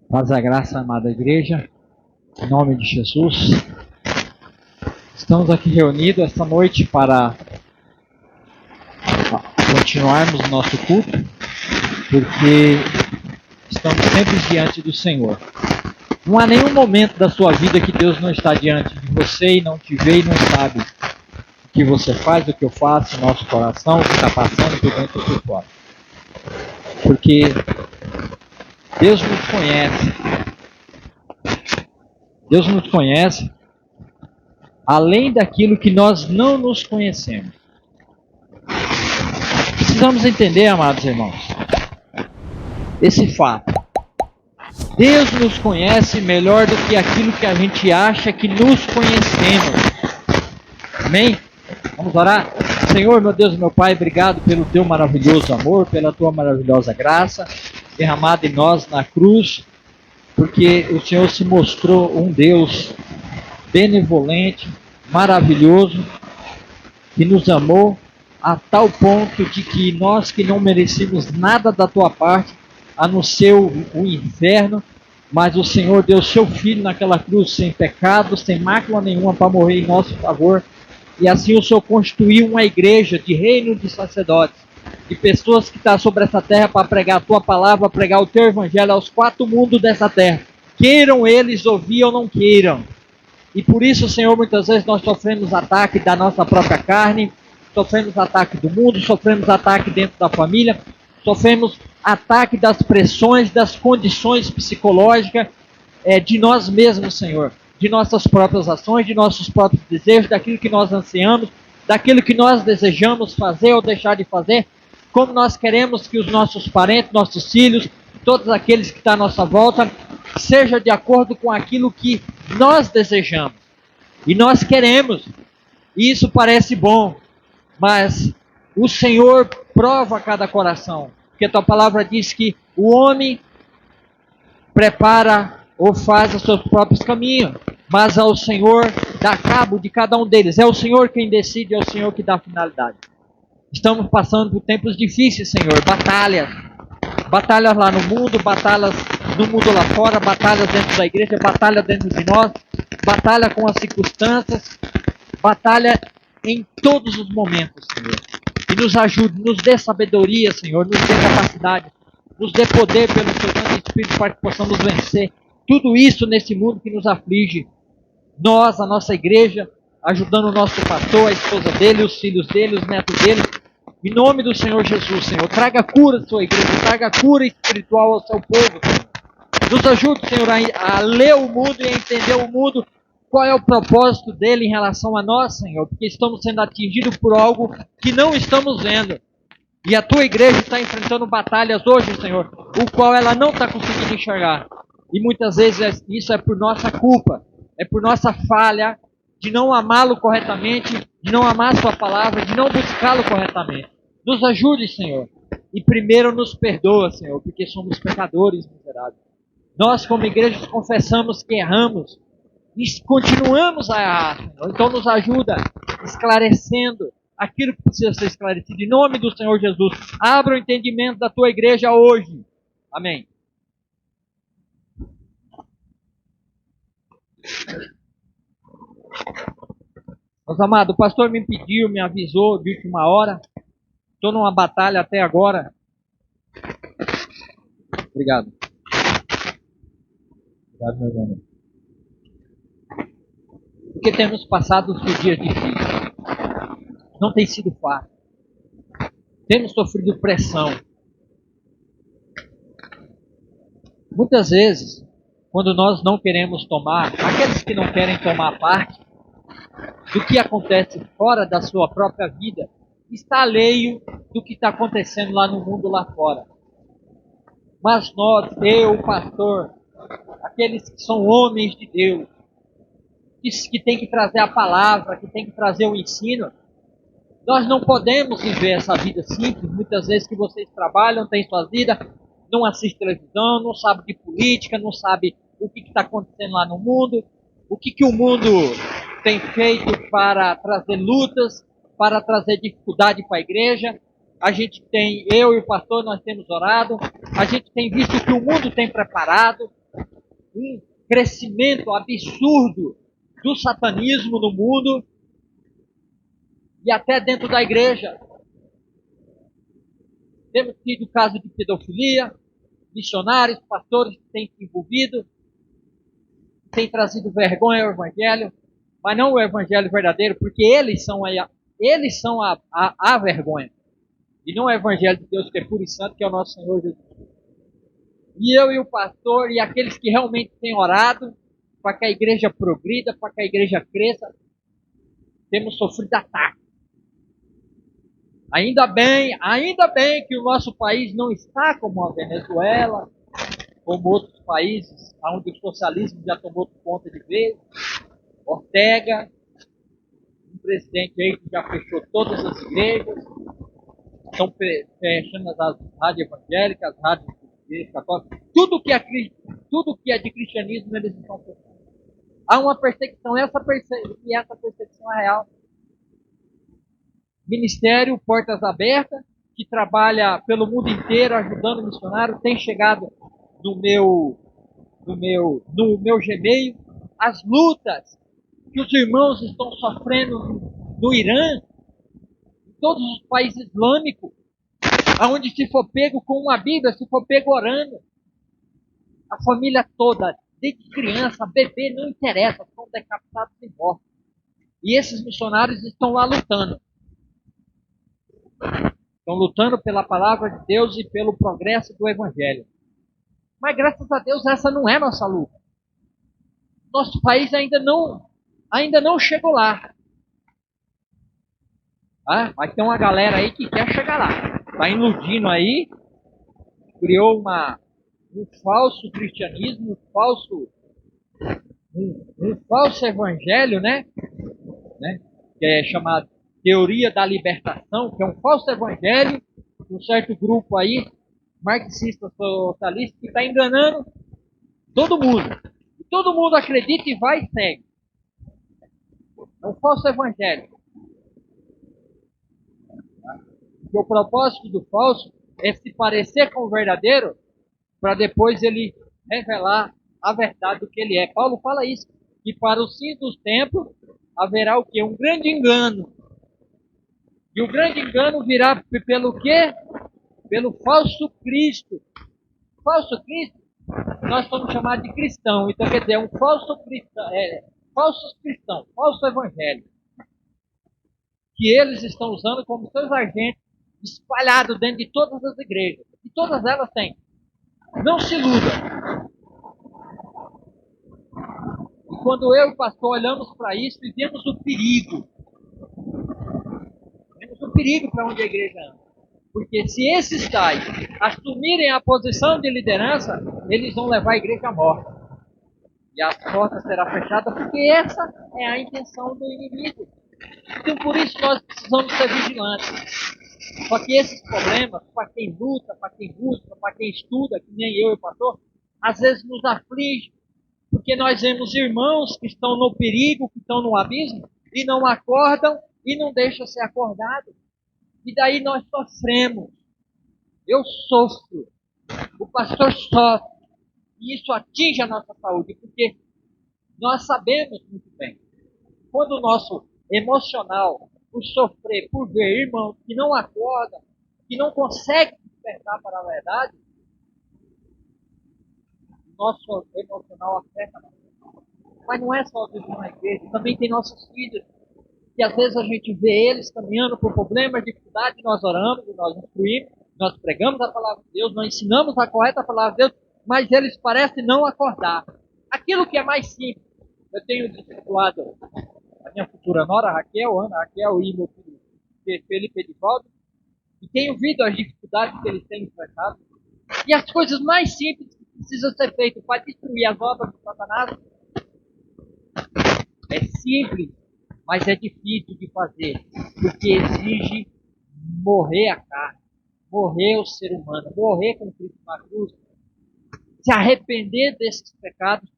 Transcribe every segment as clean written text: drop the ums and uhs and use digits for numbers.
Paz a graça, amada igreja, em nome de Jesus. Estamos aqui reunidos esta noite para continuarmos nosso culto, porque estamos sempre diante do Senhor. Não há nenhum momento da sua vida que Deus não está diante de você e não te vê e não sabe o que você faz, o que eu faço, o nosso coração, o que está passando por dentro e por fora. Porque Deus nos conhece. Deus nos conhece além daquilo que nós não nos conhecemos. Precisamos entender, amados irmãos, esse fato. Deus nos conhece melhor do que aquilo que a gente acha que nos conhecemos. Amém? Vamos orar? Senhor, meu Deus e meu Pai, obrigado pelo teu maravilhoso amor, pela tua maravilhosa graça derramada em nós na cruz, porque o Senhor se mostrou um Deus benevolente, maravilhoso, que nos amou a tal ponto de que nós que não merecemos nada da tua parte, a não ser o inferno, mas o Senhor deu seu Filho naquela cruz sem pecado, sem mácula nenhuma, para morrer em nosso favor, e assim o Senhor constituiu uma igreja de reino de sacerdotes, de pessoas que estão sobre essa terra para pregar a tua palavra, pregar o teu evangelho aos quatro mundos dessa terra, queiram eles ouvir ou não queiram. E por isso, Senhor, muitas vezes nós sofremos ataque da nossa própria carne, sofremos ataque do mundo, sofremos ataque dentro da família, sofremos ataque das pressões, das condições psicológicas de nós mesmos, Senhor, de nossas próprias ações, de nossos próprios desejos, daquilo que nós ansiamos, daquilo que nós desejamos fazer ou deixar de fazer, como nós queremos que os nossos parentes, nossos filhos, todos aqueles que estão à nossa volta, seja de acordo com aquilo que nós desejamos e nós queremos. E isso parece bom, mas o Senhor prova cada coração, porque a tua palavra diz que o homem prepara ou faz os seus próprios caminhos, mas ao Senhor dá cabo de cada um deles. É o Senhor quem decide, é o Senhor que dá finalidade. Estamos passando por tempos difíceis, Senhor, batalhas lá no mundo, batalhas no mundo lá fora, batalhas dentro da igreja, batalha dentro de nós, batalha com as circunstâncias, batalha em todos os momentos, Senhor. E nos ajude, nos dê sabedoria, Senhor, nos dê capacidade, nos dê poder pelo Seu Santo Espírito para que possamos vencer tudo isso nesse mundo que nos aflige. Nós, a nossa igreja, ajudando o nosso pastor, a esposa dele, os filhos dele, os netos dele. Em nome do Senhor Jesus, Senhor, traga cura à sua igreja, traga cura espiritual ao seu povo, Senhor. Nos ajude, Senhor, a ler o mundo e a entender o mundo, qual é o propósito dele em relação a nós, Senhor, porque estamos sendo atingidos por algo que não estamos vendo. E a tua igreja está enfrentando batalhas hoje, Senhor, o qual ela não está conseguindo enxergar. E muitas vezes isso é por nossa culpa, é por nossa falha de não amá-lo corretamente, de não amar a sua palavra, de não buscá-lo corretamente. Nos ajude, Senhor. E primeiro nos perdoa, Senhor, porque somos pecadores miseráveis. Nós, como igreja, confessamos que erramos e continuamos a errar, Senhor. Então nos ajuda esclarecendo aquilo que precisa ser esclarecido. Em nome do Senhor Jesus, abra o entendimento da tua igreja hoje. Amém. Meus amados, o pastor me pediu, me avisou de última hora. Estou numa batalha até agora. Obrigado. Obrigado, meu irmão. Porque temos passado por dias difíceis. Não tem sido fácil. Temos sofrido pressão. Muitas vezes, quando nós não queremos tomar, aqueles que não querem tomar parte do que acontece fora da sua própria vida, está alheio do que está acontecendo lá no mundo lá fora. Mas nós, eu, o pastor, aqueles que são homens de Deus, que tem que trazer a palavra, que tem que trazer o ensino, nós não podemos viver essa vida simples. Muitas vezes que vocês trabalham, têm suas vidas, não assistem televisão, não sabem de política, não sabem o que está acontecendo lá no mundo, o que o mundo tem feito para trazer lutas, para trazer dificuldade para a igreja. A gente tem, eu e o pastor, nós temos orado, a gente tem visto o que o mundo tem preparado, um crescimento absurdo do satanismo no mundo e até dentro da igreja. Temos tido casos de pedofilia, missionários, pastores que têm se envolvido, têm trazido vergonha ao evangelho, mas não o evangelho verdadeiro, porque eles são a vergonha. E não o evangelho de Deus que é puro e santo, que é o nosso Senhor Jesus. E eu e o pastor e aqueles que realmente têm orado para que a igreja progrida, para que a igreja cresça, temos sofrido ataque. Ainda bem que o nosso país não está como a Venezuela, como outros países onde o socialismo já tomou conta de vez. Ortega, um presidente aí que já fechou todas as igrejas, estão fechando as rádios evangélicas, as rádios católicas, tudo que é de cristianismo eles estão fechando. Há uma perseguição, essa perseguição é real. Ministério Portas Abertas, que trabalha pelo mundo inteiro ajudando o missionário, tem chegado no meu Gmail as lutas que os irmãos estão sofrendo no Irã, em todos os países islâmicos, aonde se for pego com uma Bíblia, se for pego orando, a família toda, desde criança, bebê, não interessa, são decapitados e mortos. E esses missionários estão lá lutando. Estão lutando pela palavra de Deus e pelo progresso do Evangelho. Mas graças a Deus essa não é nossa luta. Nosso país ainda não chegou lá. Ah, mas tem uma galera aí que quer chegar lá. Está iludindo aí, criou um falso cristianismo, um falso evangelho, né? Que é chamado Teoria da Libertação, que é um falso evangelho, um certo grupo aí, marxista socialista, que está enganando todo mundo. E todo mundo acredita e vai e segue. É um falso evangelho. Porque o propósito do falso é se parecer com o verdadeiro, para depois ele revelar a verdade do que ele é. Paulo fala isso, que para o fim dos tempos haverá o quê? Um grande engano. E o grande engano virá pelo quê? Pelo falso Cristo. Falso Cristo, nós estamos chamados de cristão. Então, quer dizer, é um falso cristão, falsos cristãos, falso evangelho. Que eles estão usando como seus agentes espalhados dentro de todas as igrejas. E todas elas têm. Não se iluda. E quando eu e o pastor olhamos para isso e vemos o perigo. Vemos o perigo para onde a igreja anda. Porque se esses tais assumirem a posição de liderança, eles vão levar a igreja à morte. E as portas serão fechadas, porque essa é a intenção do inimigo. Então por isso nós precisamos ser vigilantes. Só que esses problemas, para quem luta, para quem busca, para quem estuda, que nem eu e o pastor, às vezes nos aflige. Porque nós vemos irmãos que estão no perigo, que estão no abismo, e não acordam e não deixam ser acordados. E daí nós sofremos. Eu sofro. O pastor sofre. E isso atinge a nossa saúde, porque nós sabemos muito bem. Quando o nosso emocional, por sofrer, por ver irmãos que não acordam, que não conseguem despertar para a verdade, o nosso emocional afeta. Mas não é só os irmãos na igreja, também tem nossos filhos. Que às vezes a gente vê eles caminhando por problemas, dificuldades, nós oramos, nós instruímos, nós pregamos a palavra de Deus, nós ensinamos a correta palavra de Deus, mas eles parecem não acordar. Aquilo que é mais simples. Eu tenho discipulado a minha futura nora, Ana Raquel e meu filho Felipe Edivaldo, e tenho visto as dificuldades que eles têm enfrentado. E as coisas mais simples que precisam ser feitas para destruir as obras de Satanás é simples, mas é difícil de fazer, porque exige morrer a carne, morrer o ser humano, morrer com Cristo na cruz, se arrepender desses pecados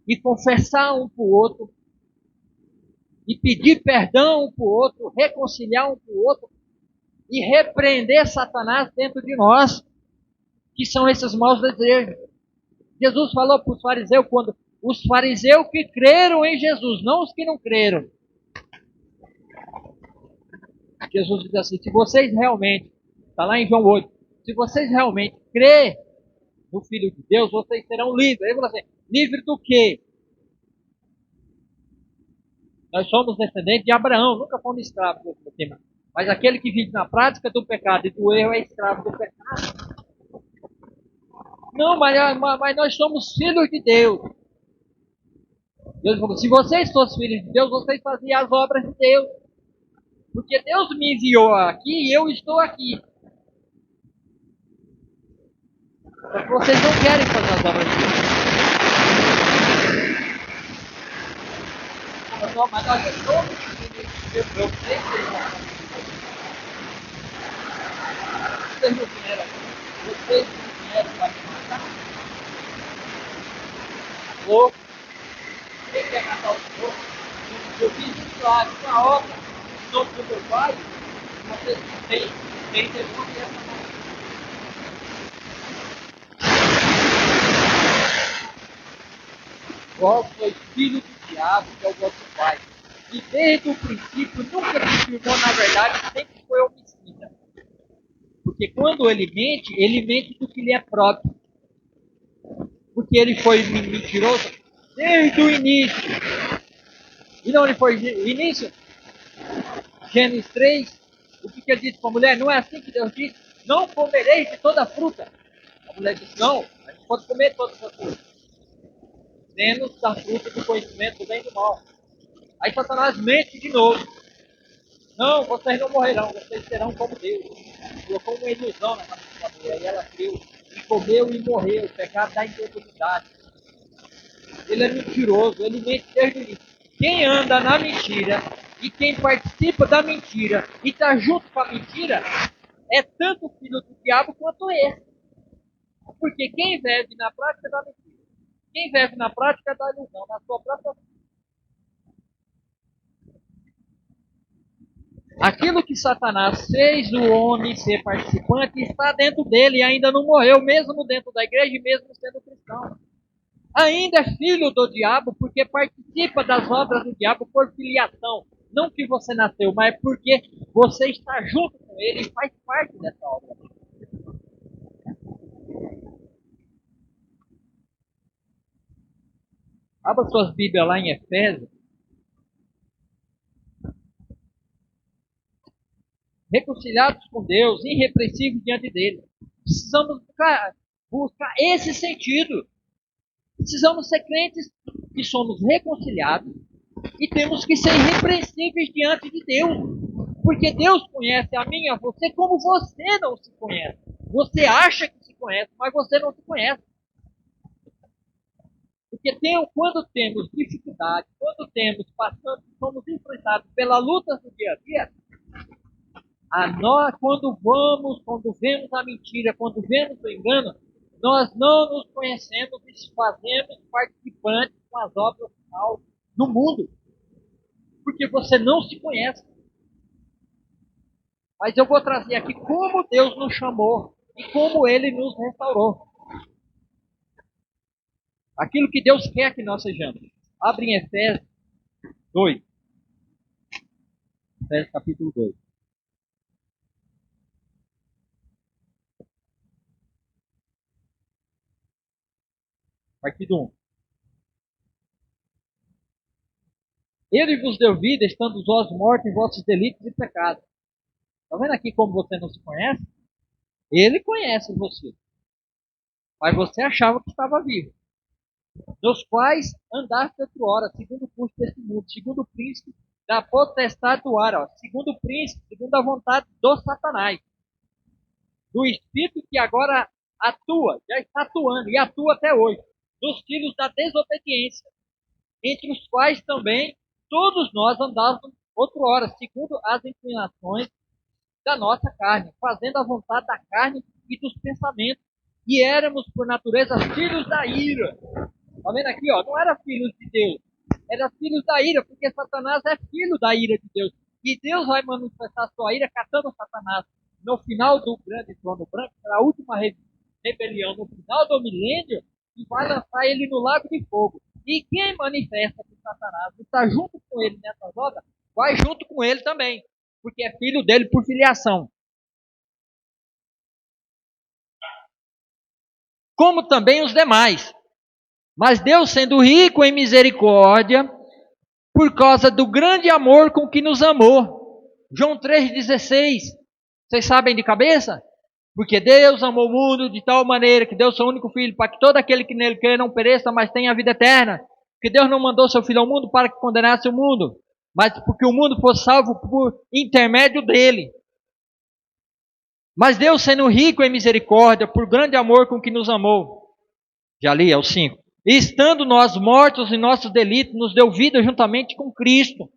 e confessar um para o outro, e pedir perdão um para o outro, reconciliar um para o outro, e repreender Satanás dentro de nós, que são esses maus desejos. Jesus falou para os fariseus, quando os fariseus que creram em Jesus, não os que não creram. Jesus diz assim: se vocês realmente, está lá em João 8, se vocês realmente crêem no Filho de Deus, vocês serão livres. Ele falou assim: livre do quê? Nós somos descendentes de Abraão, nunca fomos escravos do tema. Mas aquele que vive na prática do pecado e do erro é escravo do pecado. Não, mas nós somos filhos de Deus. Deus falou: se vocês fossem filhos de Deus, vocês faziam as obras de Deus. Porque Deus me enviou aqui e eu estou aqui. Só que vocês não querem fazer as obras de Deus. Não, mas nós somos filhos de Deus. Eu sei que vocês não vieram aqui. Vocês não vieram para me matar. Ou quem quer matar o Senhor? Eu fiz um milagre, uma obra, em nome do meu Pai. Vocês não têm demônio e essa mão. Vós sois filho do diabo, que é o vosso pai. E desde o princípio nunca se firmou na verdade, sempre foi homicida. Porque quando ele mente do que lhe é próprio. Porque ele foi mentiroso desde o início. E não ele foi início? Gênesis 3, o que ele disse para a mulher? Não é assim que Deus disse? Não comereis de toda a fruta. A mulher disse: não, a gente pode comer toda essa fruta. Menos da fruta do conhecimento do bem e do mal. Aí Satanás mente de novo. Não, vocês não morrerão, vocês serão como Deus. Colocou uma ilusão na cabeça da mulher e ela creu. E comeu e morreu. O pecado da incredulidade. Ele é mentiroso, ele mente desde o início. Quem anda na mentira e quem participa da mentira e está junto com a mentira é tanto filho do diabo quanto ele. Porque quem vive na prática da mentira, quem vive na prática da ilusão, na sua própria vida. Aquilo que Satanás fez o homem ser participante está dentro dele e ainda não morreu, mesmo dentro da igreja e mesmo sendo cristão. Ainda é filho do diabo porque participa das obras do diabo por filiação. Não que você nasceu, mas porque você está junto com ele e faz parte dessa obra. Abra suas Bíblias lá em Efésios. Reconciliados com Deus, irrepreensíveis diante dele. Precisamos buscar esse sentido. Precisamos ser crentes que somos reconciliados e temos que ser irrepreensíveis diante de Deus. Porque Deus conhece a mim e a você como você não se conhece. Você acha que se conhece, mas você não se conhece. Porque quando temos dificuldade, quando somos enfrentados pela luta do dia a dia, quando vemos a mentira, quando vemos o engano, nós não nos conhecemos e nos fazemos participantes com as obras do mal no mundo. Porque você não se conhece. Mas eu vou trazer aqui como Deus nos chamou e como Ele nos restaurou. Aquilo que Deus quer que nós sejamos. Abre em Efésios 2. Efésios capítulo 2. Partido 1. Ele vos deu vida, estando vós mortos em vossos delitos e pecados. Está vendo aqui como você não se conhece? Ele conhece você. Mas você achava que estava vivo. Nos quais andaste outrora, segundo o curso desse mundo, segundo o príncipe da potestade do ar, segundo o príncipe, segundo a vontade do Satanás. Do espírito que agora atua, já está atuando e atua até hoje. Dos filhos da desobediência, entre os quais também todos nós andávamos outrora, segundo as inclinações da nossa carne, fazendo a vontade da carne e dos pensamentos. E éramos, por natureza, filhos da ira. Está vendo aqui? Não era filhos de Deus, era filhos da ira, porque Satanás é filho da ira de Deus. E Deus vai manifestar sua ira catando Satanás no final do grande trono branco, será a última rebelião no final do milênio, e vai lançar ele no lago de fogo. E quem manifesta que Satanás está junto com ele nessas obras, vai junto com ele também, porque é filho dele por filiação. Como também os demais. Mas Deus, sendo rico em misericórdia, por causa do grande amor com que nos amou. João 3,16. Vocês sabem de cabeça? Porque Deus amou o mundo de tal maneira que deu seu único filho, para que todo aquele que nele crê não pereça, mas tenha a vida eterna. Porque Deus não mandou seu filho ao mundo para que condenasse o mundo, mas porque o mundo fosse salvo por intermédio dele. Mas Deus, sendo rico em misericórdia, por grande amor com que nos amou. Já li, é o 5. E estando nós mortos em nossos delitos, nos deu vida juntamente com Cristo.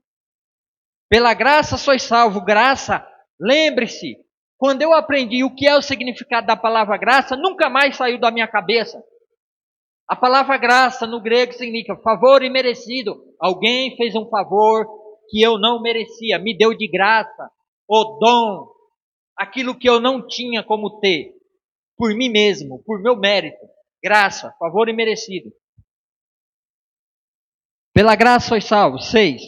Pela graça sois salvo. Graça, lembre-se, quando eu aprendi o que é o significado da palavra graça, nunca mais saiu da minha cabeça. A palavra graça no grego significa favor imerecido. Alguém fez um favor que eu não merecia, me deu de graça, o dom, aquilo que eu não tinha como ter, por mim mesmo, por meu mérito. Graça, favor imerecido. Pela graça sois salvos. 6.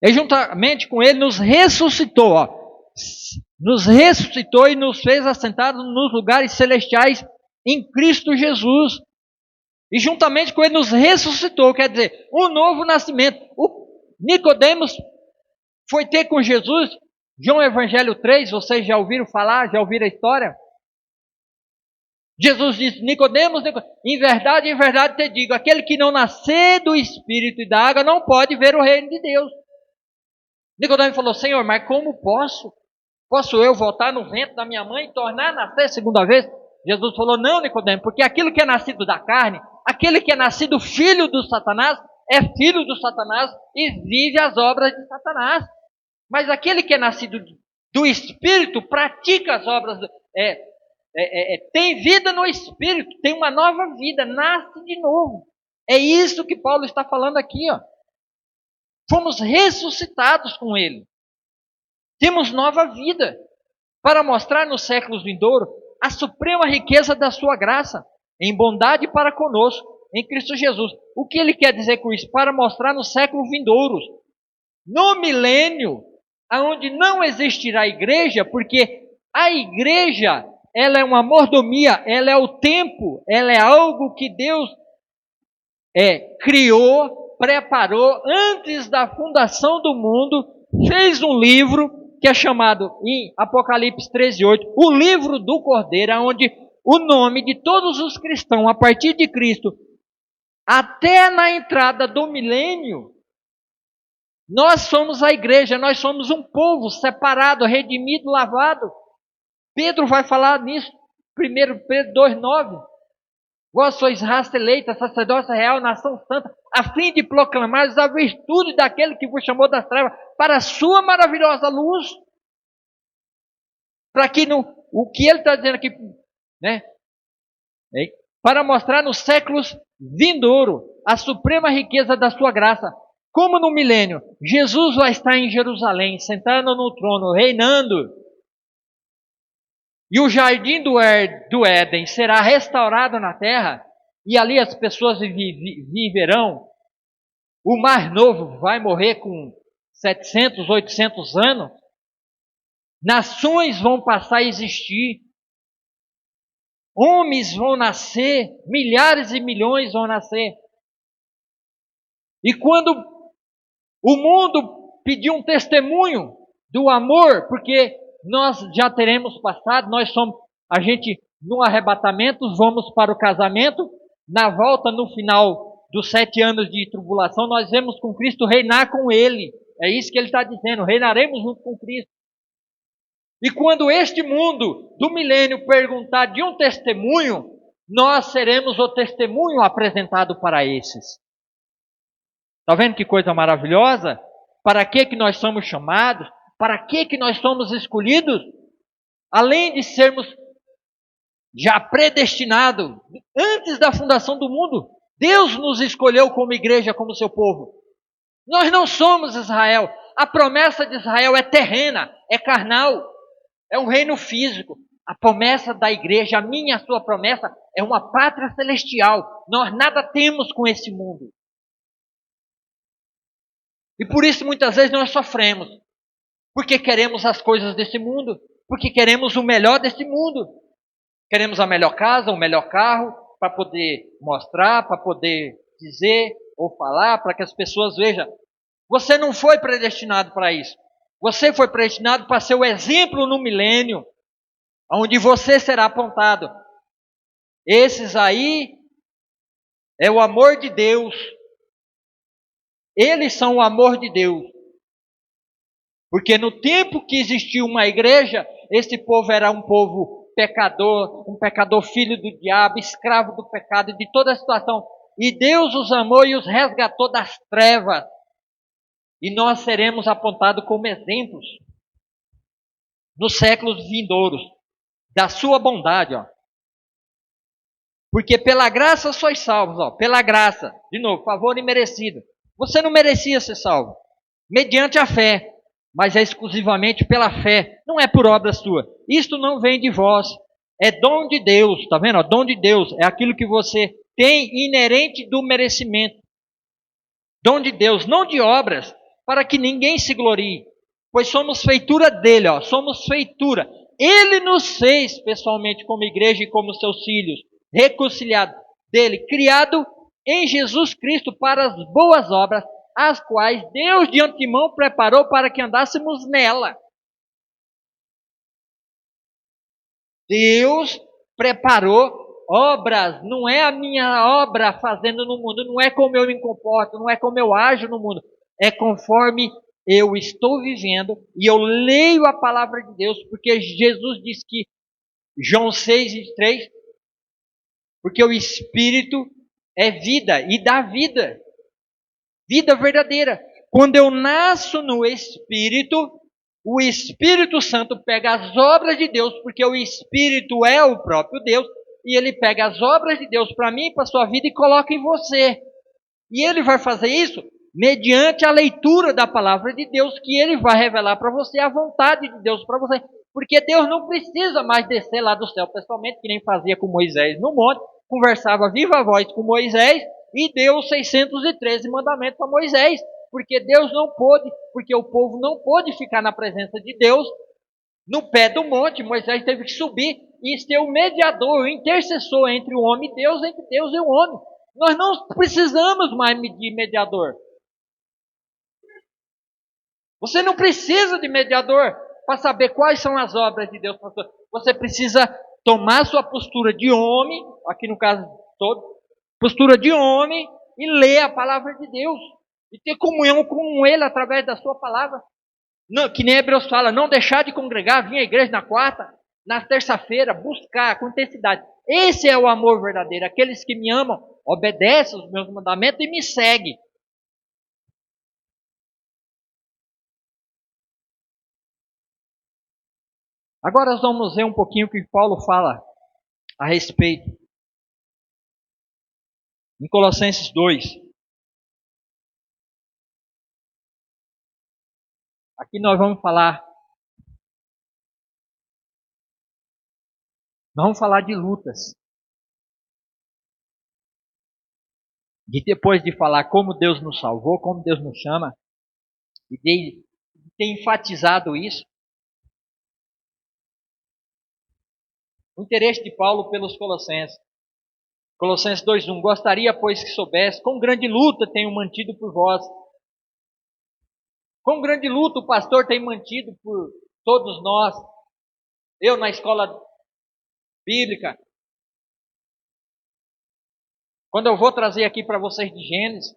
E juntamente com ele nos ressuscitou. Nos ressuscitou e nos fez assentados nos lugares celestiais em Cristo Jesus. E juntamente com ele nos ressuscitou. Quer dizer, um novo nascimento. O Nicodemos foi ter com Jesus. João Evangelho 3, vocês já ouviram falar? Já ouviram a história? Jesus disse, Nicodemos, em verdade te digo, aquele que não nascer do Espírito e da água não pode ver o reino de Deus. Nicodemos falou, Senhor, mas como posso? Posso eu voltar no ventre da minha mãe e tornar a nascer segunda vez? Jesus falou, não, Nicodemos, porque aquilo que é nascido da carne, aquele que é nascido filho do Satanás, é filho do Satanás e vive as obras de Satanás. Mas aquele que é nascido do Espírito pratica as obras, tem vida no Espírito, tem uma nova vida, nasce de novo. É isso que Paulo está falando aqui, ó. Fomos ressuscitados com ele. Temos nova vida para mostrar nos séculos vindouros a suprema riqueza da sua graça, em bondade para conosco, em Cristo Jesus. O que ele quer dizer com isso? Para mostrar nos séculos vindouros, no milênio, onde não existirá igreja, porque a igreja, ela é uma mordomia, ela é o tempo, ela é algo que Deus criou, preparou antes da fundação do mundo, fez um livro que é chamado em Apocalipse 13:8, o livro do Cordeiro, onde o nome de todos os cristãos, a partir de Cristo, até na entrada do milênio, nós somos a igreja, nós somos um povo separado, redimido, lavado. Pedro vai falar nisso, 1 Pedro 2:9. Vós sois raça eleita, sacerdócio real, nação santa, a fim de proclamar a virtude daquele que vos chamou das trevas para a sua maravilhosa luz. Para que o que ele está dizendo aqui, né? Para mostrar nos séculos vindouros a suprema riqueza da sua graça. Como no milênio, Jesus vai estar em Jerusalém, sentado no trono, reinando. E o jardim do Éden será restaurado na terra, e ali as pessoas viverão. O mais novo vai morrer com 700, 800 anos. Nações vão passar a existir. Homens vão nascer, milhares e milhões vão nascer. E quando o mundo pedir um testemunho do amor, porque nós já teremos passado, a gente no arrebatamento, vamos para o casamento, na volta no final dos 7 anos de tribulação, nós vamos com Cristo reinar com Ele. É isso que Ele está dizendo, reinaremos junto com Cristo. E quando este mundo do milênio perguntar de um testemunho, nós seremos o testemunho apresentado para esses. Está vendo que coisa maravilhosa? Para que nós somos chamados? Para que nós somos escolhidos? Além de sermos já predestinados, antes da fundação do mundo, Deus nos escolheu como igreja, como seu povo. Nós não somos Israel. A promessa de Israel é terrena, é carnal, é um reino físico. A promessa da igreja, a minha e a sua promessa, é uma pátria celestial. Nós nada temos com esse mundo. E por isso muitas vezes nós sofremos. Porque queremos as coisas desse mundo. Porque queremos o melhor desse mundo. Queremos a melhor casa, o melhor carro, para poder mostrar, para poder dizer ou falar, para que as pessoas vejam. Você não foi predestinado para isso. Você foi predestinado para ser o exemplo no milênio, onde você será apontado. Esses aí é o amor de Deus. Eles são o amor de Deus. Porque no tempo que existiu uma igreja, esse povo era um povo pecador, um pecador filho do diabo, escravo do pecado e de toda a situação. E Deus os amou e os resgatou das trevas. E nós seremos apontados como exemplos nos séculos vindouros da sua bondade, ó. Porque pela graça sois salvos, ó, pela graça. De novo, favor imerecido. Você não merecia ser salvo. Mediante a fé. Mas é exclusivamente pela fé. Não é por obra sua. Isto não vem de vós. É dom de Deus. Está vendo? Ó, dom de Deus. É aquilo que você tem inerente do merecimento. Dom de Deus. Não de obras. Para que ninguém se glorie. Pois somos feitura dele. Ó, somos feitura. Ele nos fez pessoalmente como igreja e como seus filhos. Reconciliado dele. Criado em Jesus Cristo para as boas obras, as quais Deus de antemão preparou para que andássemos nela. Deus preparou obras, não é a minha obra fazendo no mundo, não é como eu me comporto, não é como eu ajo no mundo, é conforme eu estou vivendo e eu leio a palavra de Deus, porque Jesus disse que, João 6:23, porque o Espírito é vida e dá vida. Vida verdadeira. Quando eu nasço no Espírito, o Espírito Santo pega as obras de Deus, porque o Espírito é o próprio Deus, e ele pega as obras de Deus para mim, para a sua vida, e coloca em você. E ele vai fazer isso mediante a leitura da palavra de Deus, que ele vai revelar para você a vontade de Deus para você. Porque Deus não precisa mais descer lá do céu pessoalmente, que nem fazia com Moisés no monte, conversava viva voz com Moisés, e deu 613 mandamentos para Moisés, porque Deus não pôde, porque o povo não pôde ficar na presença de Deus, no pé do monte. Moisés teve que subir e ser o mediador, o intercessor entre o homem e Deus, entre Deus e o homem. Nós não precisamos mais de mediador. Você não precisa de mediador para saber quais são as obras de Deus. Você precisa tomar sua postura de homem, aqui no caso todo, postura de homem, e ler a palavra de Deus. E ter comunhão com Ele através da sua palavra. Não, que nem Hebreus fala, não deixar de congregar, vir à igreja na quarta, na terça-feira, buscar com intensidade. Esse é o amor verdadeiro. Aqueles que me amam, obedecem os meus mandamentos e me seguem. Agora nós vamos ver um pouquinho o que Paulo fala a respeito. Em Colossenses 2. Aqui nós vamos falar. Nós vamos falar de lutas. E depois de falar como Deus nos salvou, como Deus nos chama, e de ter enfatizado isso, o interesse de Paulo pelos Colossenses. Colossenses 2:1. Gostaria, pois, que soubesse, com grande luta tenho mantido por vós. Com grande luta o pastor tem mantido por todos nós. Eu na escola bíblica. Quando eu vou trazer aqui para vocês de Gênesis,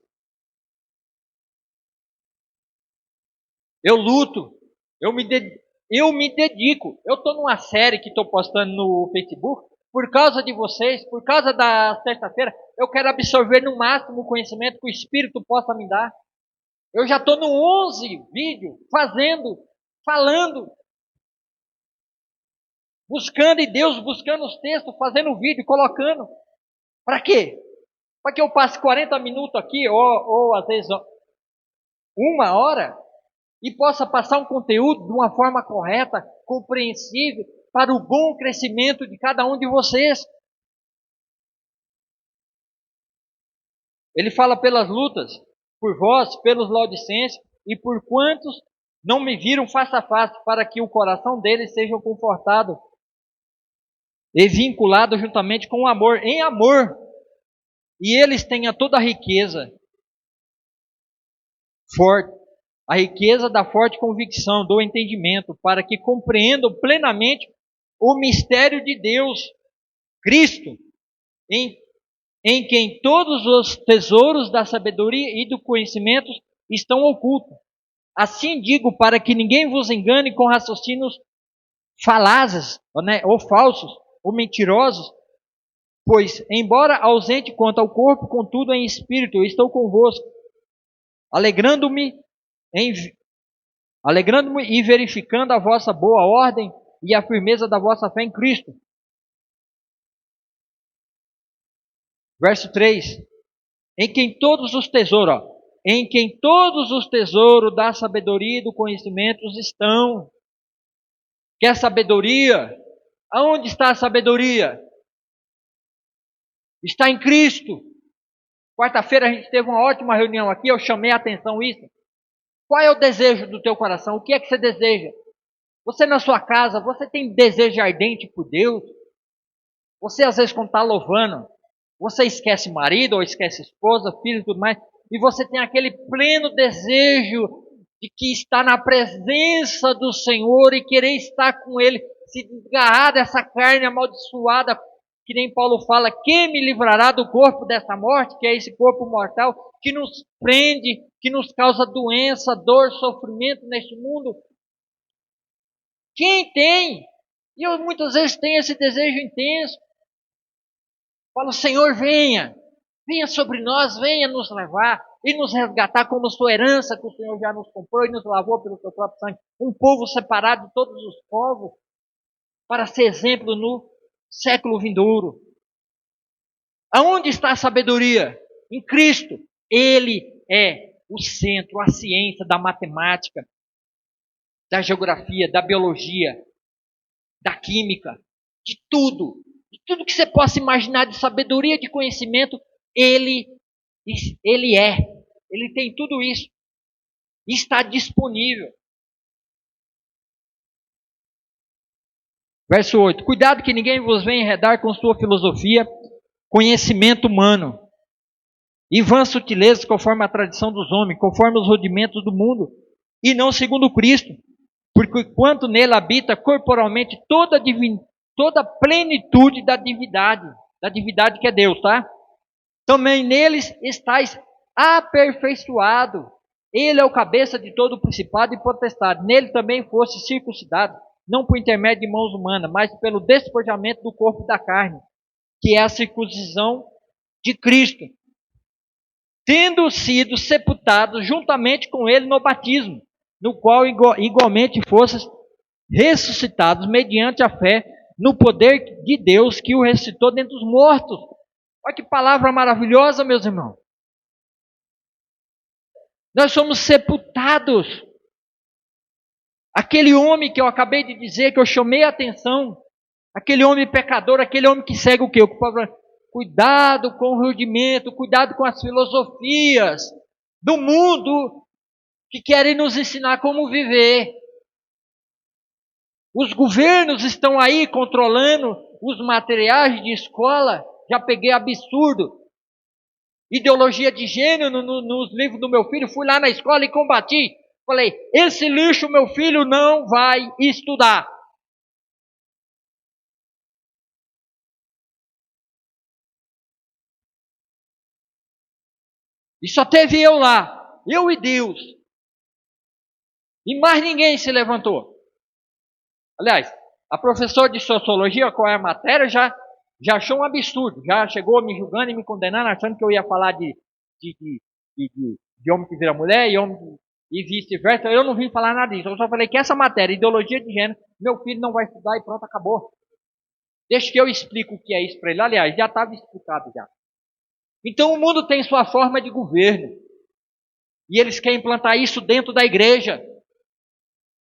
eu luto, eu me dedico. Eu estou numa série que estou postando no Facebook, por causa de vocês, por causa da sexta-feira, eu quero absorver no máximo o conhecimento que o Espírito possa me dar. Eu já estou no 11 vídeo, falando, buscando em Deus, buscando os textos, fazendo vídeo, colocando. Para quê? Para que eu passe 40 minutos aqui, ou às vezes 1 hora, e possa passar um conteúdo de uma forma correta, compreensível, para o bom crescimento de cada um de vocês. Ele fala pelas lutas, por vós, pelos laodicenses, e por quantos não me viram face a face, para que o coração deles seja confortado e vinculado juntamente com o amor, em amor, e eles tenham toda a riqueza forte, a riqueza da forte convicção, do entendimento, para que compreendam plenamente o mistério de Deus, Cristo, em quem todos os tesouros da sabedoria e do conhecimento estão ocultos. Assim digo, para que ninguém vos engane com raciocínios falazes, né, ou falsos, ou mentirosos, pois, embora ausente quanto ao corpo, contudo em espírito, eu estou convosco, alegrando-me e verificando a vossa boa ordem e a firmeza da vossa fé em Cristo. Verso 3. Em quem todos os tesouros, em quem todos os tesouros da sabedoria e do conhecimento estão. Quer sabedoria? Aonde está a sabedoria? Está em Cristo. Quarta-feira a gente teve uma ótima reunião aqui, eu chamei a atenção isso. Qual é o desejo do teu coração? O que é que você deseja? Você na sua casa, você tem desejo ardente por Deus? Você às vezes quando está louvando, você esquece marido ou esquece esposa, filho e tudo mais, e você tem aquele pleno desejo de que está na presença do Senhor e querer estar com Ele, se desgarrar dessa carne amaldiçoada, que nem Paulo fala, que me livrará do corpo dessa morte, que é esse corpo mortal, que nos prende, que nos causa doença, dor, sofrimento neste mundo. Quem tem? E eu muitas vezes tenho esse desejo intenso. Falo, Senhor, venha sobre nós, venha nos levar e nos resgatar como sua herança que o Senhor já nos comprou e nos lavou pelo seu próprio sangue. Um povo separado de todos os povos para ser exemplo no século vindouro. Aonde está a sabedoria? Em Cristo. Ele é o centro, a ciência da matemática, da geografia, da biologia, da química, de tudo que você possa imaginar de sabedoria, de conhecimento, Ele é. Ele tem tudo isso. Está disponível. Verso 8. Cuidado que ninguém vos venha enredar com sua filosofia, conhecimento humano, e vãs sutilezas conforme a tradição dos homens, conforme os rudimentos do mundo, e não segundo Cristo. Porque quanto nele habita corporalmente toda a plenitude da divindade que é Deus, tá? Também neles estáis aperfeiçoado. Ele é o cabeça de todo o principado e potestade. Nele também fosse circuncidado, não por intermédio de mãos humanas, mas pelo despojamento do corpo da carne, que é a circuncisão de Cristo, tendo sido sepultados juntamente com ele no batismo, no qual igualmente fosses ressuscitados mediante a fé no poder de Deus que o ressuscitou dentre os mortos. Olha que palavra maravilhosa, meus irmãos. Nós somos sepultados. Aquele homem que eu acabei de dizer, que eu chamei a atenção, aquele homem pecador, aquele homem que segue o quê? Cuidado com o rudimento, cuidado com as filosofias do mundo que querem nos ensinar como viver. Os governos estão aí controlando os materiais de escola. Já peguei absurdo. Ideologia de gênero nos livros do meu filho. Fui lá na escola e combati. Falei, esse lixo meu filho não vai estudar. E só teve eu lá. Eu e Deus. E mais ninguém se levantou. Aliás, a professora de sociologia, qual é a matéria, já achou um absurdo. Já chegou me julgando e me condenando, achando que eu ia falar de homem que vira mulher e vice-versa. Eu não vim falar nada disso. Eu só falei que essa matéria, ideologia de gênero, meu filho não vai estudar e pronto, acabou. Deixa que eu explico o que é isso para ele. Aliás, já estava explicado já. Então o mundo tem sua forma de governo. E eles querem implantar isso dentro da igreja.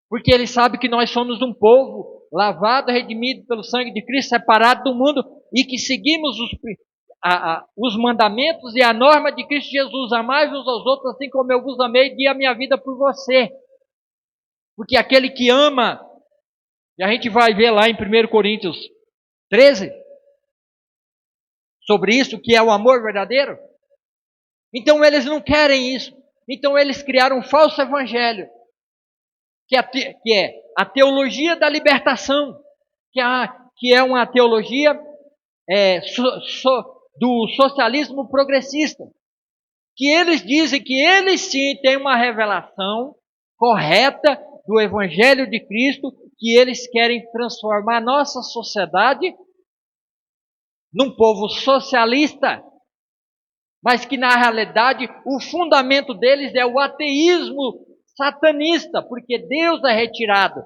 Porque eles sabem que nós somos um povo lavado, redimido pelo sangue de Cristo, separado do mundo, e que seguimos os mandamentos e a norma de Cristo Jesus, amai uns aos outros assim como eu vos amei, e dei a minha vida por você. Porque aquele que ama, e a gente vai ver lá em 1 Coríntios 13, sobre isso, que é o amor verdadeiro. Então eles não querem isso. Então eles criaram um falso evangelho, que é a teologia da libertação, que é uma teologia do socialismo progressista, que eles dizem que eles sim têm uma revelação correta do Evangelho de Cristo, que eles querem transformar a nossa sociedade num povo socialista, mas que na realidade o fundamento deles é o ateísmo satanista, porque Deus é retirado.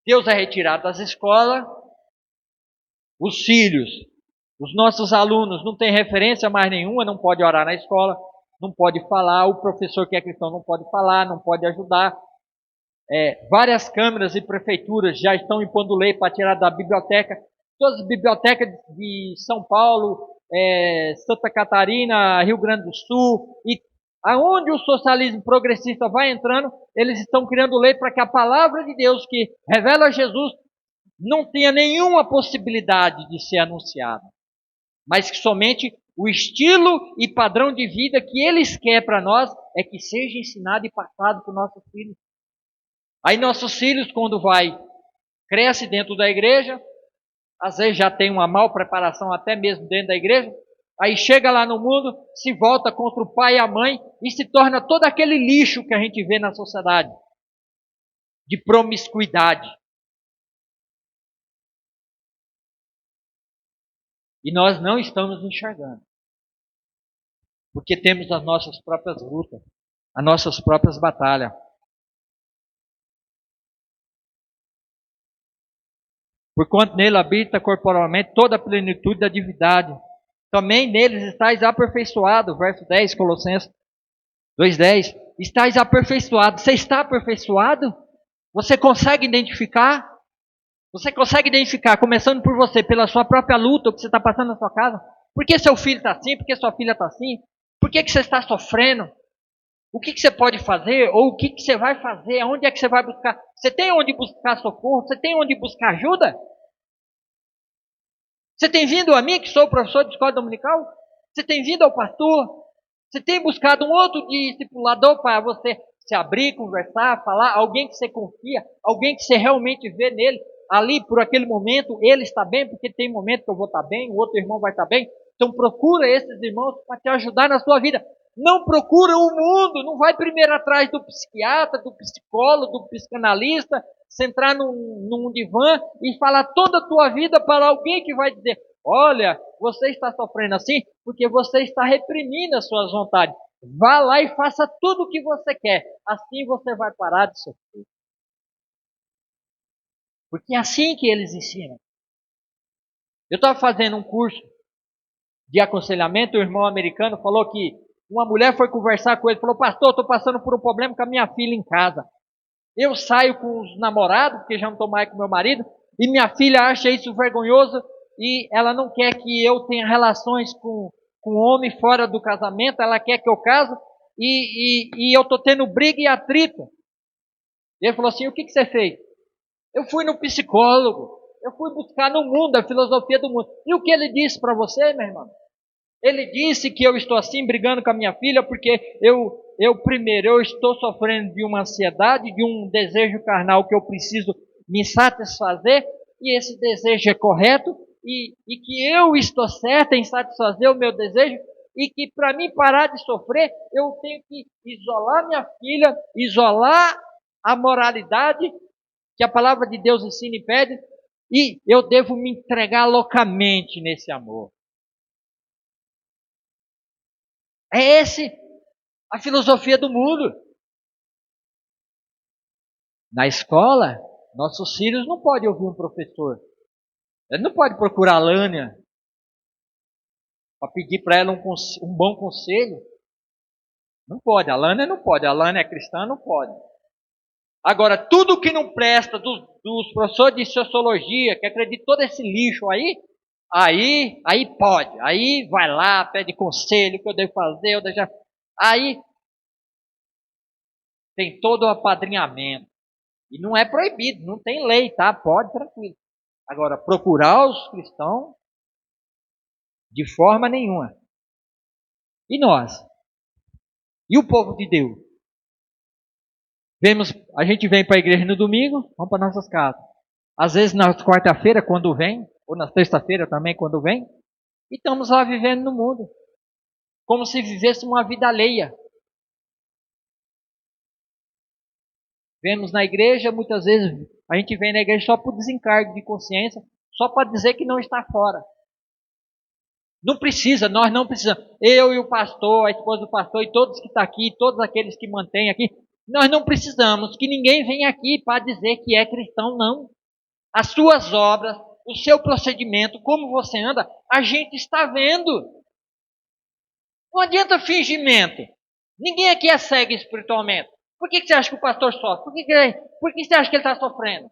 Deus é retirado das escolas, os filhos, os nossos alunos não têm referência mais nenhuma, não pode orar na escola, não pode falar, o professor que é cristão não pode falar, não pode ajudar. Várias câmaras e prefeituras já estão impondo lei para tirar da biblioteca. Todas as bibliotecas de São Paulo, Santa Catarina, Rio Grande do Sul, e aonde o socialismo progressista vai entrando, eles estão criando lei para que a palavra de Deus, que revela Jesus, não tenha nenhuma possibilidade de ser anunciada, mas que somente o estilo e padrão de vida que eles querem para nós é que seja ensinado e passado para os nossos filhos. Aí nossos filhos, quando cresce dentro da igreja, às vezes já tem uma mal preparação até mesmo dentro da igreja, aí chega lá no mundo, se volta contra o pai e a mãe e se torna todo aquele lixo que a gente vê na sociedade, de promiscuidade. E nós não estamos enxergando, porque temos as nossas próprias lutas, as nossas próprias batalhas. Porquanto nele habita corporalmente toda a plenitude da divindade. Também neles estáis aperfeiçoado, verso 10, Colossenses 2,10. Estáis aperfeiçoado. Você está aperfeiçoado? Você consegue identificar? Você consegue identificar, começando por você, pela sua própria luta, o que você está passando na sua casa? Por que seu filho está assim? Por que sua filha está assim? Por que você está sofrendo? O que você pode fazer? Ou o que você vai fazer? Onde é que você vai buscar? Você tem onde buscar socorro? Você tem onde buscar ajuda? Você tem vindo a mim, que sou professor de escola dominical? Você tem vindo ao pastor? Você tem buscado um outro discipulador para você se abrir, conversar, falar? Alguém que você confia? Alguém que você realmente vê nele? Ali, por aquele momento, ele está bem, porque tem momento que eu vou estar bem, o outro irmão vai estar bem. Então procura esses irmãos para te ajudar na sua vida. Não procura o mundo, não vai primeiro atrás do psiquiatra, do psicólogo, do psicanalista, você entrar num divã e falar toda a tua vida para alguém que vai dizer, olha, você está sofrendo assim porque você está reprimindo as suas vontades. Vá lá e faça tudo o que você quer. Assim você vai parar de sofrer. Porque é assim que eles ensinam. Eu estava fazendo um curso de aconselhamento, o irmão americano falou que uma mulher foi conversar com ele, falou, pastor, estou passando por um problema com a minha filha em casa. Eu saio com os namorados, porque já não estou mais com meu marido, e minha filha acha isso vergonhoso, e ela não quer que eu tenha relações com homem fora do casamento, ela quer que eu case, e eu estou tendo briga e atrito. E ele falou assim, o que você fez? Eu fui no psicólogo, eu fui buscar no mundo a filosofia do mundo. E o que ele disse para você, meu irmão? Ele disse que eu estou assim brigando com a minha filha porque eu estou sofrendo de uma ansiedade, de um desejo carnal que eu preciso me satisfazer, e esse desejo é correto, e que eu estou certa em satisfazer o meu desejo, e que para mim parar de sofrer, eu tenho que isolar minha filha, isolar a moralidade que a palavra de Deus ensina e pede, e eu devo me entregar loucamente nesse amor. É esse a filosofia do mundo. Na escola, nossos filhos não podem ouvir um professor. Ele não pode procurar a Lânia para pedir para ela um bom conselho. Não pode, a Lânia não pode. A Lânia é cristã, não pode. Agora, tudo que não presta dos professores de sociologia, que acreditam todo esse lixo aí pode. Aí vai lá, pede conselho, o que eu devo fazer, eu deixar. Aí tem todo o apadrinhamento. E não é proibido, não tem lei, tá? Pode, tranquilo. Agora, procurar os cristãos, de forma nenhuma. E nós? E o povo de Deus? A gente vem para a igreja no domingo, vamos para nossas casas. Às vezes na quarta-feira, quando vem, ou na sexta-feira também, quando vem, e estamos lá vivendo no mundo. Como se vivêssemos uma vida alheia. Vemos na igreja, muitas vezes, a gente vem na igreja só por desencargo de consciência, só para dizer que não está fora. Não precisa, nós não precisamos. Eu e o pastor, a esposa do pastor e todos que estão aqui, todos aqueles que mantêm aqui, nós não precisamos que ninguém venha aqui para dizer que é cristão, não. As suas obras, o seu procedimento, como você anda, a gente está vendo. Não adianta fingimento. Ninguém aqui é cego espiritualmente. Por que você acha que o pastor sofre? Por que você acha que ele está sofrendo?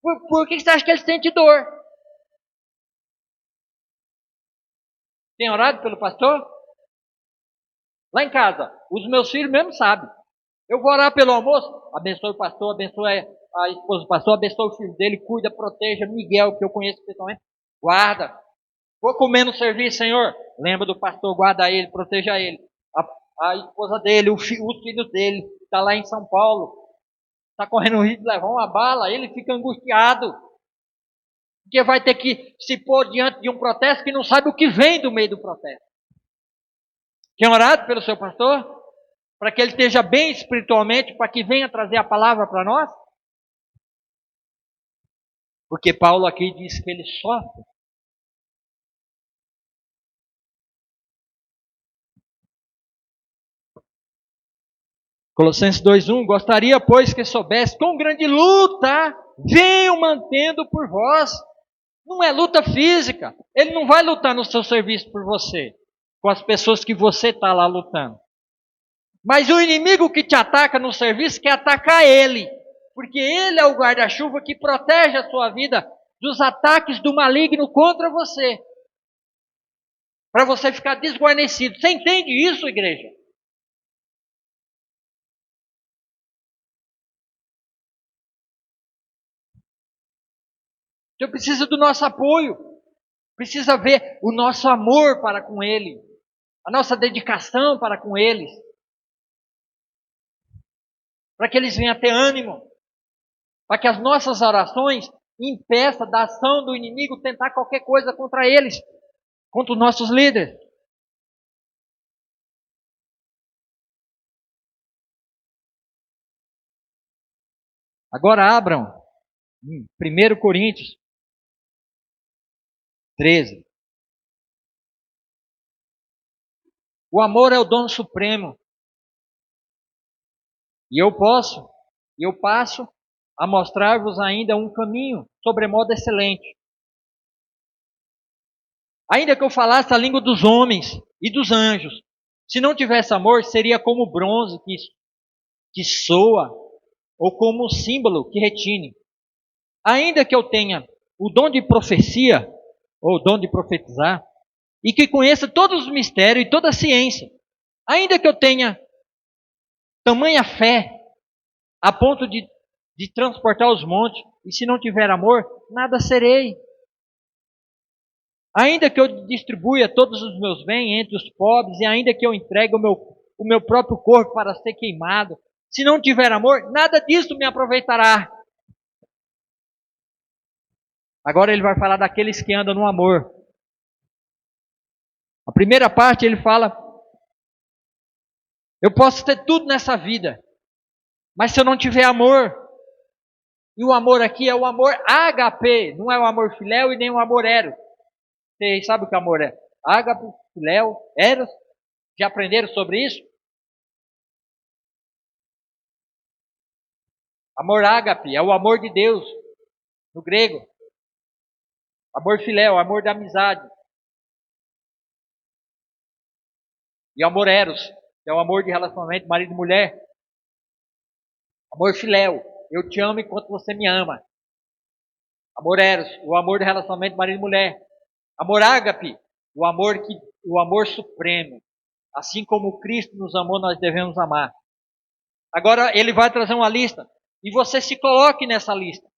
Por que você acha que ele sente dor? Tem orado pelo pastor? Lá em casa, os meus filhos mesmo sabem. Eu vou orar pelo almoço, abençoe o pastor, abençoe a esposa do pastor, abençoe o filho dele, cuida, proteja Miguel, que eu conheço pessoalmente, guarda. Vou comer no serviço, Senhor, lembra do pastor, guarda ele, proteja ele. A esposa dele, os filhos dele, está lá em São Paulo, está correndo o risco de levar uma bala, ele fica angustiado, porque vai ter que se pôr diante de um protesto que não sabe o que vem do meio do protesto. Tem orado pelo seu pastor? Para que ele esteja bem espiritualmente, para que venha trazer a palavra para nós? Porque Paulo aqui diz que ele sofre. Colossenses 2:1, gostaria, pois, que soubesse com grande luta venho mantendo por vós. Não é luta física. Ele não vai lutar no seu serviço por você, com as pessoas que você está lá lutando. Mas o inimigo que te ataca no serviço quer atacar ele, porque ele é o guarda-chuva que protege a sua vida dos ataques do maligno contra você, para você ficar desguarnecido. Você entende isso, igreja? Você precisa do nosso apoio, precisa ver o nosso amor para com ele, a nossa dedicação para com eles, para que eles venham a ter ânimo, para que as nossas orações impeçam da ação do inimigo tentar qualquer coisa contra eles, contra os nossos líderes. Agora abram 1 Coríntios 13. O amor é o dom supremo. E eu passo a mostrar-vos ainda um caminho sobremodo excelente. Ainda que eu falasse a língua dos homens e dos anjos, se não tivesse amor, seria como bronze que soa, ou como um símbolo que retine. Ainda que eu tenha o dom de profecia, ou o dom de profetizar, e que conheça todos os mistérios e toda a ciência, ainda que eu tenha tamanha fé, a ponto de transportar os montes, e se não tiver amor, nada serei. Ainda que eu distribua todos os meus bens entre os pobres, e ainda que eu entregue o meu próprio corpo para ser queimado, se não tiver amor, nada disso me aproveitará. Agora ele vai falar daqueles que andam no amor. A primeira parte ele fala: eu posso ter tudo nessa vida, mas se eu não tiver amor, e o amor aqui é o amor HP, não é o amor filéu e nem o amor eros. Vocês sabem o que amor é? Ágape, filéu, eros. Já aprenderam sobre isso? Amor ágape é o amor de Deus, no grego. Amor filéu, amor da amizade. E amor eros, que é o amor de relacionamento marido e mulher. Amor filéu, eu te amo enquanto você me ama. Amor eros, o amor do relacionamento marido e mulher. Amor ágape, o amor supremo. Assim como Cristo nos amou, nós devemos amar. Agora ele vai trazer uma lista e você se coloque nessa lista.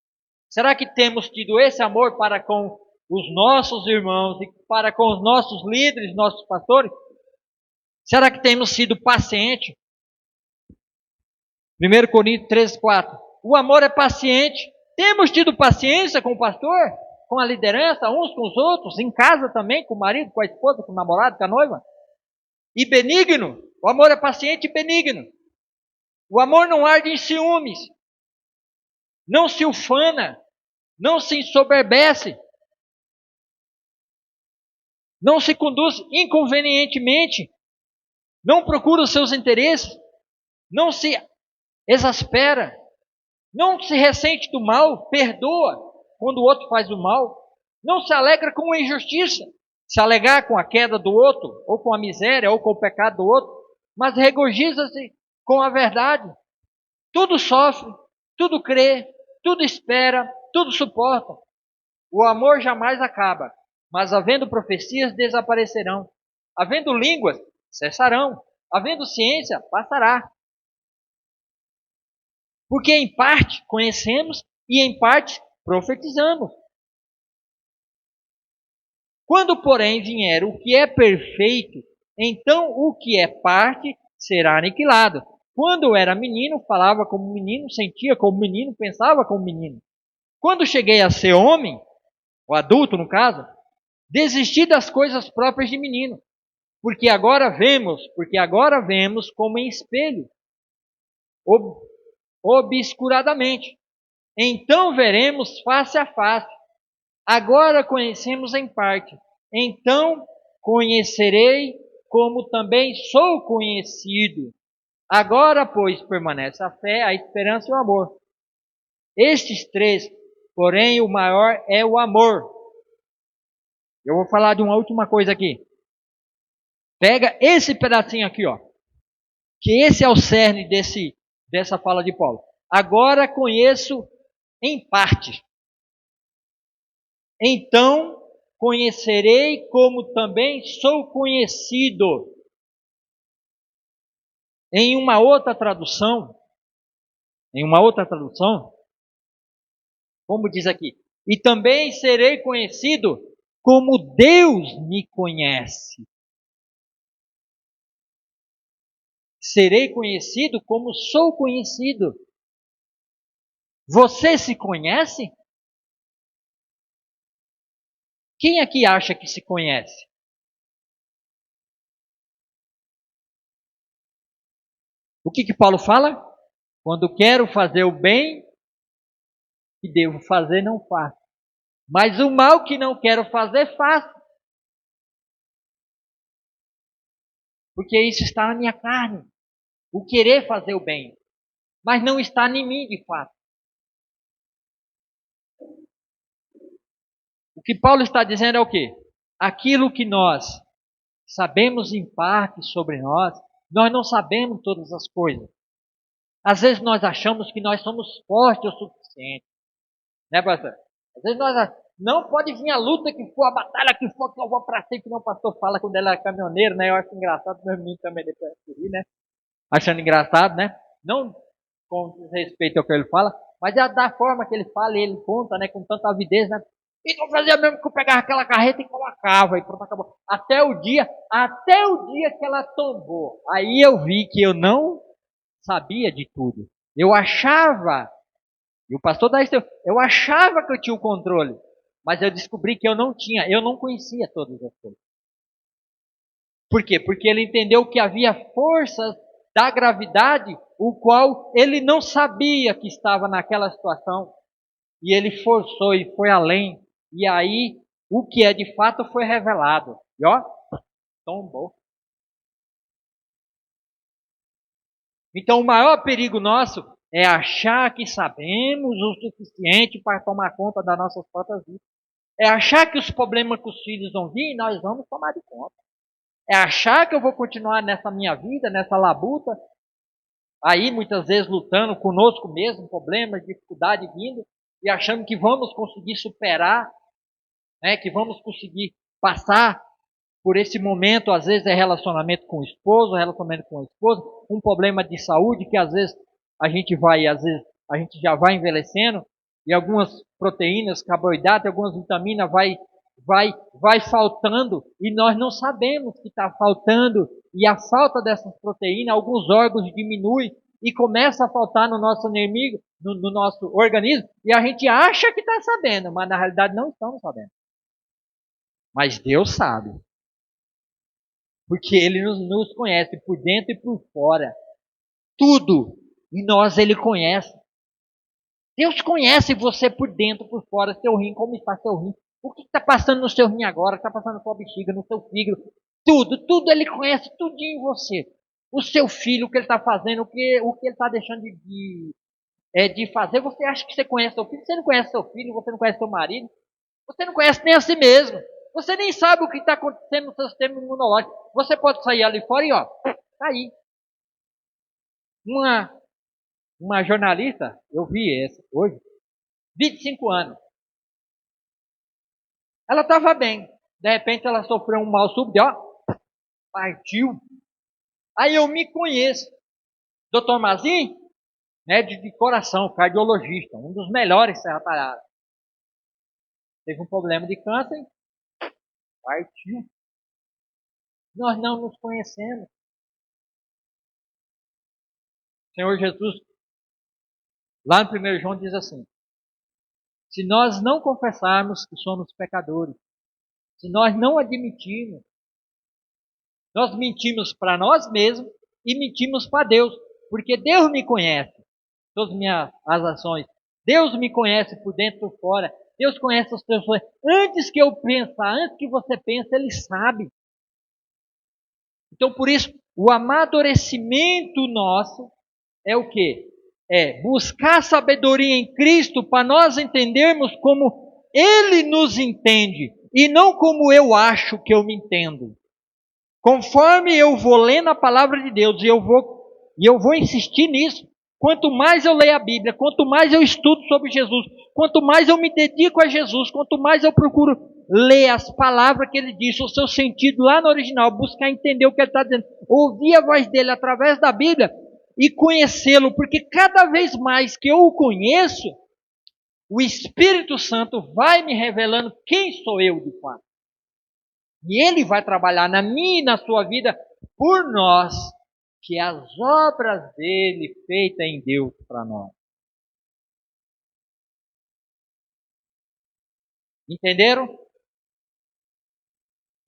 Será que temos tido esse amor para com os nossos irmãos e para com os nossos líderes, nossos pastores? Será que temos sido pacientes? 1 Coríntios 13:4. O amor é paciente. Temos tido paciência com o pastor, com a liderança, uns com os outros, em casa também, com o marido, com a esposa, com o namorado, com a noiva. E benigno. O amor é paciente e benigno. O amor não arde em ciúmes. Não se ufana. Não se ensoberbece. Não se conduz inconvenientemente. Não procura os seus interesses. Não se exaspera. Não se ressente do mal, perdoa quando o outro faz o mal. Não se alegra com a injustiça, se alegar com a queda do outro, ou com a miséria, ou com o pecado do outro, mas regozija-se com a verdade. Tudo sofre, tudo crê, tudo espera, tudo suporta. O amor jamais acaba, mas havendo profecias desaparecerão, havendo línguas cessarão, havendo ciência passará. Porque em parte conhecemos e em parte profetizamos. Quando, porém, vier o que é perfeito, então o que é parte será aniquilado. Quando eu era menino, falava como menino, sentia como menino, pensava como menino. Quando cheguei a ser homem, o adulto no caso, desisti das coisas próprias de menino. Porque agora vemos como em espelho, obscuradamente. Então veremos face a face. Agora conhecemos em parte. Então conhecerei como também sou conhecido. Agora, pois, permanece a fé, a esperança e o amor. Estes três, porém, o maior é o amor. Eu vou falar de uma última coisa aqui. Pega esse pedacinho aqui, ó. Que esse é o cerne dessa fala de Paulo. Agora conheço em parte. Então conhecerei como também sou conhecido. Em uma outra tradução, como diz aqui, e também serei conhecido como Deus me conhece. Serei conhecido como sou conhecido. Você se conhece? Quem aqui acha que se conhece? O que Paulo fala? Quando quero fazer o bem que devo fazer, não faço. Mas o mal que não quero fazer, faço. Porque isso está na minha carne. O querer fazer o bem. Mas não está em mim, de fato. O que Paulo está dizendo é o quê? Aquilo que nós sabemos em parte sobre nós não sabemos todas as coisas. Às vezes nós achamos que nós somos fortes o suficiente. Né, pastor? Às vezes nós não pode vir a luta que for, a batalha que for, que eu vou para cima, que não o pastor fala quando ele é caminhoneiro, né? Eu acho engraçado, meu menino também depois de né? Achando engraçado, né? Não com respeito ao que ele fala, mas é da forma que ele fala e ele conta, né? Com tanta avidez, né? Então fazia mesmo que eu pegava aquela carreta e colocava e pronto, acabou. Até o dia que ela tombou. Aí eu vi que eu não sabia de tudo. Eu achava, e o pastor da eu achava que eu tinha o controle, mas eu descobri que eu não tinha, eu não conhecia todas as coisas. Por quê? Porque ele entendeu que havia forças da gravidade, o qual ele não sabia que estava naquela situação, e ele forçou e foi além, e aí o que é de fato foi revelado. E ó, tombou. Então o maior perigo nosso é achar que sabemos o suficiente para tomar conta das nossas próprias vidas. É achar que os problemas com os filhos vão vir e nós vamos tomar de conta. É achar que eu vou continuar nessa minha vida, nessa labuta, aí muitas vezes lutando conosco mesmo, problemas, dificuldade vindo, e achando que vamos conseguir superar, né, que vamos conseguir passar por esse momento. Às vezes é relacionamento com o esposo, relacionamento com a esposa, um problema de saúde que às vezes às vezes a gente já vai envelhecendo, e algumas proteínas, carboidratos, algumas vitaminas vai faltando, e nós não sabemos que está faltando, e a falta dessas proteínas, alguns órgãos diminuem, e começa a faltar no nosso inimigo, no nosso organismo, e a gente acha que está sabendo, mas na realidade não estamos sabendo. Mas Deus sabe. Porque Ele nos conhece por dentro e por fora. Tudo em nós Ele conhece. Deus conhece você por dentro, por fora, seu rim, como está seu rim. O que está passando no seu rim agora, o que está passando na sua bexiga, no seu fígado. Tudo Ele conhece, tudinho em você. O seu filho, o que ele está fazendo, o que ele está deixando de fazer. Você acha que você conhece seu filho? Você não conhece seu filho, você não conhece seu marido. Você não conhece nem a si mesmo. Você nem sabe o que está acontecendo no seu sistema imunológico. Você pode sair ali fora e tá aí. Uma jornalista, eu vi essa hoje, 25 anos. Ela estava bem. De repente ela sofreu um mal súbito, partiu. Aí eu me conheço. Dr. Mazin, médico de coração, cardiologista, um dos melhores Serra Talhada. Teve um problema de câncer, partiu. Nós não nos conhecemos. Senhor Jesus, lá no 1 João diz assim: se nós não confessarmos que somos pecadores, se nós não admitirmos, nós mentimos para nós mesmos e mentimos para Deus, porque Deus me conhece, todas as ações. Deus me conhece por dentro e por fora. Deus conhece as pessoas. Antes que eu pensar, antes que você pense, Ele sabe. Então, por isso, o amadurecimento nosso é o quê? É buscar sabedoria em Cristo para nós entendermos como Ele nos entende e não como eu acho que eu me entendo. Conforme eu vou lendo a palavra de Deus e eu vou insistir nisso, quanto mais eu leio a Bíblia, quanto mais eu estudo sobre Jesus, quanto mais eu me dedico a Jesus, quanto mais eu procuro ler as palavras que Ele disse, o seu sentido lá no original, buscar entender o que Ele está dizendo, ouvir a voz dEle através da Bíblia, e conhecê-lo, porque cada vez mais que eu o conheço, o Espírito Santo vai me revelando quem sou eu de fato. E Ele vai trabalhar na minha e na sua vida por nós, que as obras dele feitas em Deus para nós. Entenderam?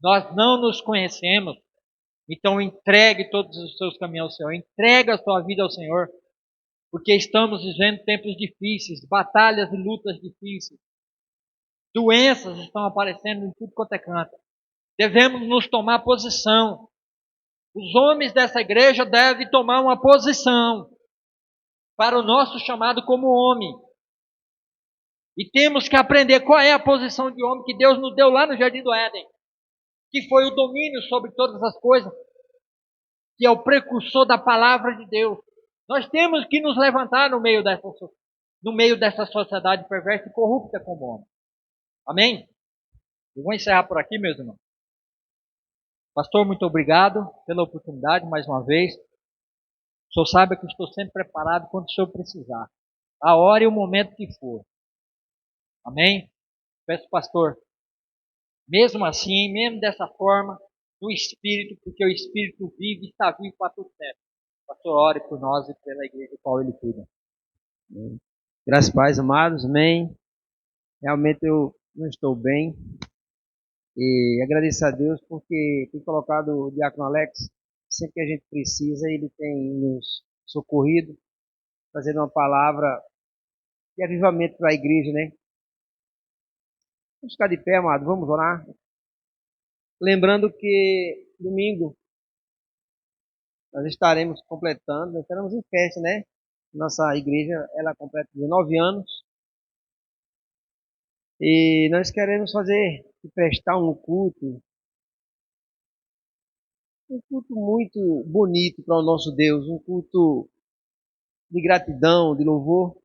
Nós não nos conhecemos. Então entregue todos os seus caminhos ao Senhor. Entregue a sua vida ao Senhor. Porque estamos vivendo tempos difíceis, batalhas e lutas difíceis. Doenças estão aparecendo em tudo quanto é canto. Devemos nos tomar posição. Os homens dessa igreja devem tomar uma posição para o nosso chamado como homem. E temos que aprender qual é a posição de homem que Deus nos deu lá no Jardim do Éden. Que foi o domínio sobre todas as coisas. Que é o precursor da palavra de Deus. Nós temos que nos levantar no meio dessa sociedade perversa e corrupta como homem. Amém? Eu vou encerrar por aqui, meus irmãos. Pastor, muito obrigado pela oportunidade mais uma vez. O senhor sabe que eu estou sempre preparado quando o senhor precisar. A hora e o momento que for. Amém? Peço, pastor, mesmo assim, mesmo dessa forma, no Espírito, porque o Espírito vive e está vivo para todo tempo. Pastor, ore por nós e pela igreja do qual Ele cuida. Graças a paz, amados, amém. Realmente eu não estou bem. E agradeço a Deus porque tem colocado o Diácono Alex, sempre que a gente precisa, ele tem nos socorrido, fazendo uma palavra de avivamento para a igreja, né? Vamos ficar de pé, amado, vamos orar. Lembrando que domingo nós estaremos em festa, né? Nossa igreja, ela completa 19 anos. E nós queremos prestar um culto muito bonito para o nosso Deus, um culto de gratidão, de louvor.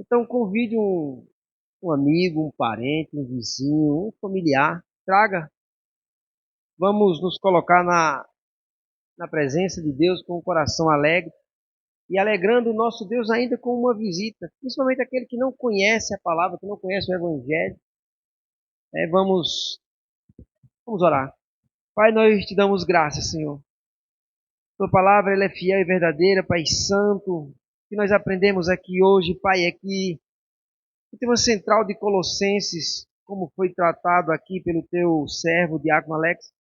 Então convide um amigo, um parente, um vizinho, um familiar. Traga. Vamos nos colocar na presença de Deus com o coração alegre e alegrando o nosso Deus ainda com uma visita, principalmente aquele que não conhece a palavra, que não conhece o Evangelho. Vamos orar. Pai, nós te damos graças, Senhor. Tua palavra ela é fiel e verdadeira, Pai Santo. O que nós aprendemos aqui hoje, Pai, é que o tema central de Colossenses, como foi tratado aqui pelo teu servo, Diácono Alex,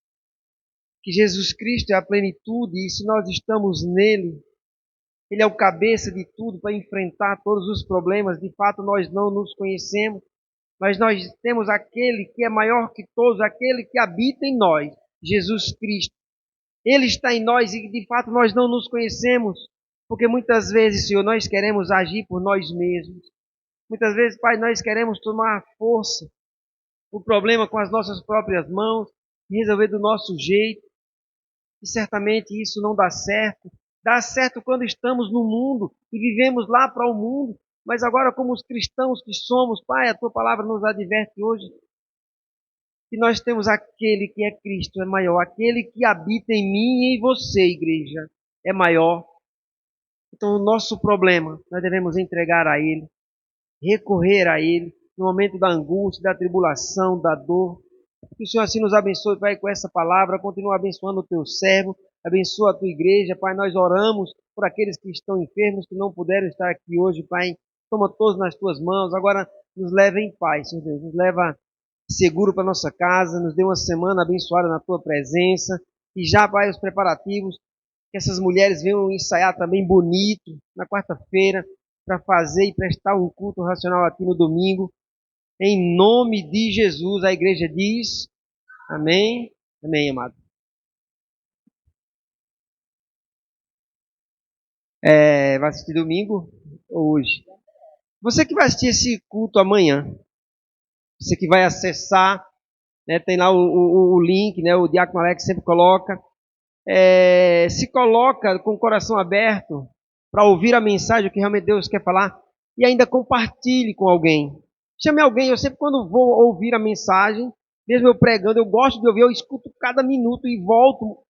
que Jesus Cristo é a plenitude e se nós estamos nele, ele é o cabeça de tudo para enfrentar todos os problemas. De fato, nós não nos conhecemos, mas nós temos aquele que é maior que todos, aquele que habita em nós, Jesus Cristo. Ele está em nós e de fato nós não nos conhecemos, porque muitas vezes, Senhor, nós queremos agir por nós mesmos. Muitas vezes, Pai, nós queremos tomar força, o problema com as nossas próprias mãos, resolver do nosso jeito. E certamente isso não dá certo. Dá certo quando estamos no mundo e vivemos lá para o mundo. Mas agora, como os cristãos que somos, Pai, a Tua palavra nos adverte hoje que nós temos aquele que é Cristo, é maior. Aquele que habita em mim e em você, igreja, é maior. Então, o nosso problema, nós devemos entregar a Ele, recorrer a Ele, no momento da angústia, da tribulação, da dor. Que o Senhor assim nos abençoe, Pai, com essa palavra. Continua abençoando o Teu servo, abençoa a Tua igreja, Pai. Nós oramos por aqueles que estão enfermos, que não puderam estar aqui hoje, Pai. Toma todos nas Tuas mãos. Agora nos leva em paz, Senhor Deus. Nos leva seguro para nossa casa. Nos dê uma semana abençoada na Tua presença. E já, Pai, os preparativos. Que essas mulheres venham ensaiar também bonito na quarta-feira para fazer e prestar um culto racional aqui no domingo. Em nome de Jesus, a igreja diz amém. Amém, amado. Vai assistir domingo ou hoje? Você que vai assistir esse culto amanhã, você que vai acessar, né, tem lá o link, né, o Diácono Alex sempre coloca. Se coloca com o coração aberto para ouvir a mensagem que realmente Deus quer falar e ainda compartilhe com alguém. Chame alguém. Eu sempre, quando vou ouvir a mensagem, mesmo eu pregando, eu gosto de ouvir, eu escuto cada minuto e volto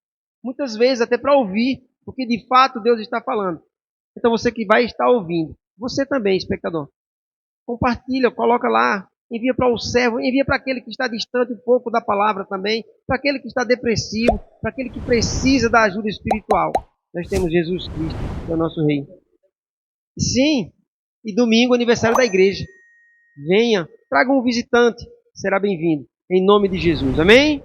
muitas vezes até para ouvir, porque de fato Deus está falando. Então você que vai estar ouvindo, você também, espectador, compartilha, coloca lá, envia para o servo, envia para aquele que está distante um pouco da palavra também, para aquele que está depressivo, para aquele que precisa da ajuda espiritual. Nós temos Jesus Cristo, que é o nosso Rei. Sim, e domingo, aniversário da igreja. Venha, traga um visitante, será bem-vindo. Em nome de Jesus. Amém?